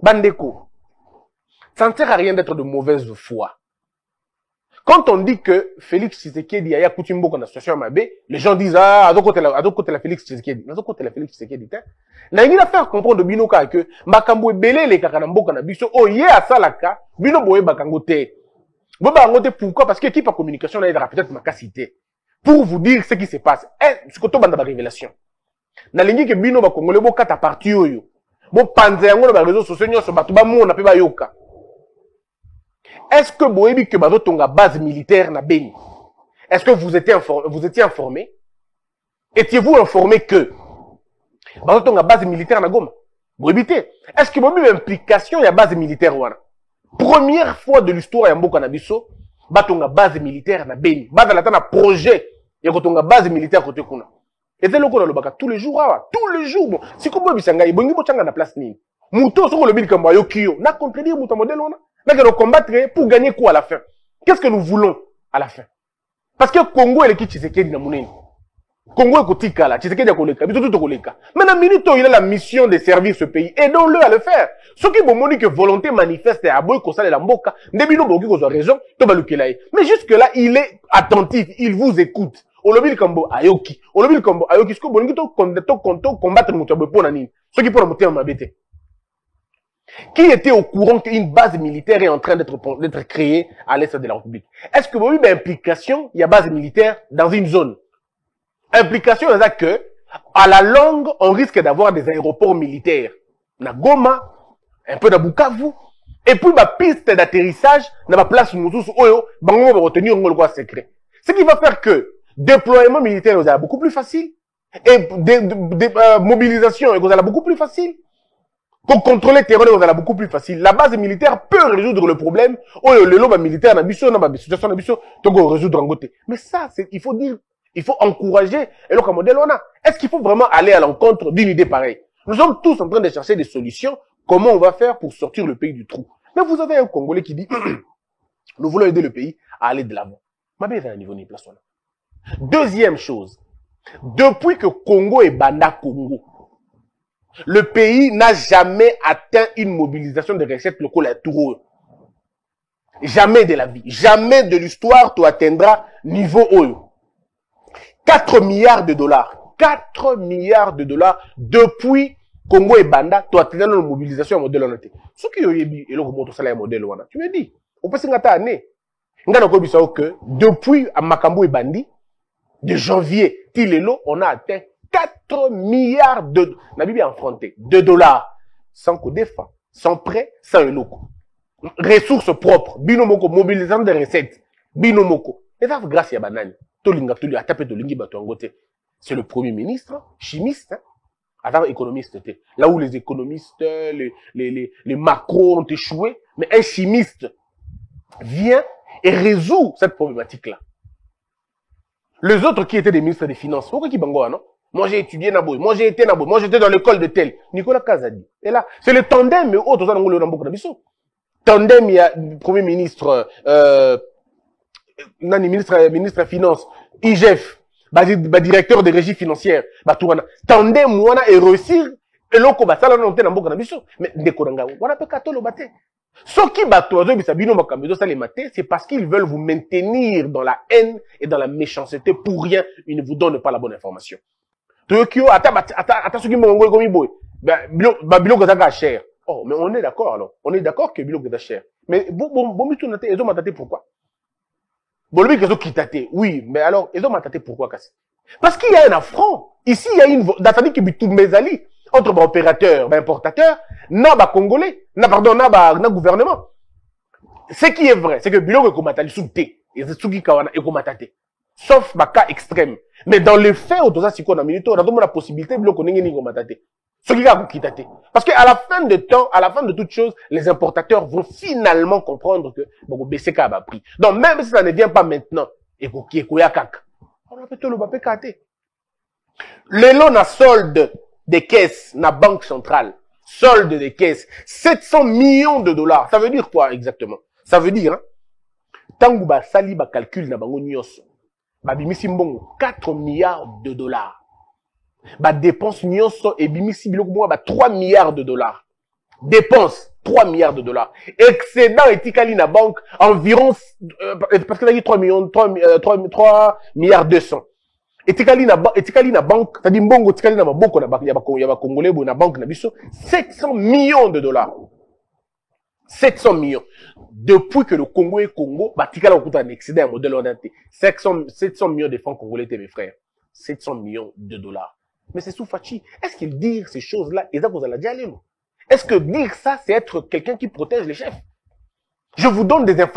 Bandeko, ça ne sert à rien d'être de mauvaise foi. Quand on dit que Félix Tshisekedi a Kutimbo dans la situation Mabé, les gens disent, ah, à d'autres côté la Félix Tshisekedi. À d'autres côté la Félix Tshisekedi, n'a rien à faire comprendre de Binoka que, Makambo belé les kakanambo kanabiso, oh, yé à salaka, Bino boye bakangote. Bobangote pourquoi? Parce que l'équipe en communication là, il aura peut-être ma cité. Pour vous dire ce qui se passe. Eh, ce que tu as dans révélation. Na lingi que Bino ba Congolais, bo kata parti oyo. Bo panze yango na réseaux sociaux, nyo so batu ba mo na pe ba yoka. Est-ce que Boébi que Bazo Tonga base militaire na Beni? Est-ce que vous étiez informé? Étiez-vous informé que Bazo Tonga base militaire na Goma? Boébité. Est-ce que Boébi implication y a base militaire wana? Première fois de l'histoire ya Mboka na biso, Batonga base militaire na Beni. Base la na projet ya Kotonga base militaire côté kuna. Et c'est le coup dans le baka tous les jours, tous les jours. Bon, si comme Bisanga, Bongi Bochanga na place ni. Mouto sur le bil comme Yokio, n'a contredit Mouto modèle wana. Nous combattre pour gagner quoi à la fin? Qu'est-ce que nous voulons à la fin? Parce que Congo est l'équipe Tshisekedi na Mouneni. Congo est Kotika là, Tshisekedi a Koleka, Bito tout Koleka. Maintenant, Minito, il a la mission de servir ce pays. Aidons-le à le faire. Ceux qui vont dire que volonté manifeste à Boy Kosale la Mboka, Ndebino Boki Kozo raison, Toba Lukelaï. Mais jusque-là, il est attentif, il vous écoute. Olobil Kambo Ayoki. Olobil Kambo Ayoki, ce que Bonito combattre Moutabe Ponanine. Ceux qui pourront monter en mabete. Qui était au courant qu'une base militaire est en train d'être créée à l'est de la République? Est-ce que vous avez une implication, il y a base militaire dans une zone? Implication, c'est que, à la longue, on risque d'avoir des aéroports militaires. Na Goma, un peu na Bukavu, et puis ma piste d'atterrissage, na ma place Mousous, Oyo, Bango va retenir un loi secret. Ce qui va faire que, déploiement militaire, vous allez beaucoup plus facile, et mobilisation, vous allez beaucoup plus facile. Pour contrôler le terrain, vous allez beaucoup plus facile. La base militaire peut résoudre le problème. Oh, le lobby militaire, na biso, na situation na biso, togo résoudre en côté. Mais ça, c'est, il faut dire, il faut encourager. Et donc, modèle, on a. Est-ce qu'il faut vraiment aller à l'encontre d'une idée pareille? Nous sommes tous en train de chercher des solutions. Comment on va faire pour sortir le pays du trou? Mais vous avez un Congolais qui dit, nous voulons aider le pays à aller de l'avant. Ma belle, à un niveau de place. Deuxième chose. Depuis que Congo est Banda Congo, le pays n'a jamais atteint une mobilisation de recettes locales à tout. Jamais de la vie. Jamais de l'histoire tu atteindras niveau Oyo. 4 milliards de dollars. 4 milliards de dollars depuis Congo et Banda, tu atteindras une mobilisation à modèle en été. Ce qui est dit, et là, on salaire modèle wana. Tu me dis, on peut s'ingata année. Ngana ko bisao que depuis à Makambo et Bandi, de janvier, Tilelo, on a atteint 4 milliards de dollars, sans Codefa, sans prêt, sans eloko. Ressources propres, binomoko, mobilisation de recettes, binomoko. Et ça, grâce à Banani, c'est le premier ministre, chimiste, hein, avant économiste. Là où les économistes, les macros ont échoué, mais un chimiste vient et résout cette problématique-là. Les autres qui étaient des ministres des Finances, pourquoi qui bangoa, non? Moi, j'ai étudié Naboy. Moi, j'ai été Naboy. Moi, j'étais dans l'école de tel. Nicolas Kazadi. Et là, c'est le tandem, mais autre, ça, dans le Nambouk Nabiso. Tandem, il y a le premier ministre, ministre des Finances, IGF, directeur des régies financières, Tourana. Tandem, Mouana, et réussir, et l'on combat ça, là, on était dans Nambouk Nabiso. Mais, Ndekoranga, on a pas qu'à le battre. Ce qui c'est parce qu'ils veulent vous maintenir dans la haine et dans la méchanceté. Pour rien, ils ne vous donnent pas la bonne information. Tokyo, cher. Oh, mais on est d'accord alors. On est d'accord que Bilok est cher. Mais ils ont mataté pourquoi? Oui, mais alors, ils ont mataté pourquoi? Parce qu'il y a un affront. Ici, il y a une, d'attendre que Bitou Mezali, entre opérateurs, importateurs, n'a Congolais, n'a gouvernement. Ce qui est vrai, c'est que Bilok est comme Matali sous thé. Et c'est sous qui kawana et comme Matate. Sauf ma cas extrême. Mais dans le fait, on a la possibilité de bloquer ni comme Matate. Ce qui a quitté. Parce qu'à la fin de temps, à la fin de toute chose, les importateurs vont finalement comprendre que bon, BCK a pris. Donc même si ça ne vient pas maintenant, et qui est Koyakak, on a peut-être le papier caté. Le lot na solde des caisses, na banque centrale, solde des caisses, 700 millions de dollars. Ça veut dire quoi exactement? Ça veut dire, hein, tangu ba sali ba calcul na bango nyos, ba bimisi mbongo 4 milliards de dollars. Ba dépense nyonso et bimisi biloko ba 3 milliards de dollars. Dépense. 3 milliards de dollars. Excédent etikali na banque environ, parce que là, il y a 3 milliards 200. Etikali na banque, c'est-à-dire mbongo etikali na maboko ya ba Congolais na banque na biso, 700 millions de dollars. 700 millions. Depuis que le Congo est Congo, batikala okuta un excédent un modèle orienté. 700 millions de francs congolais, mes frères. 700 millions de dollars. Mais c'est Soufachi. Est-ce qu'il dit ces choses-là, est-ce que dire ça, c'est être quelqu'un qui protège les chefs? Je vous donne des informations.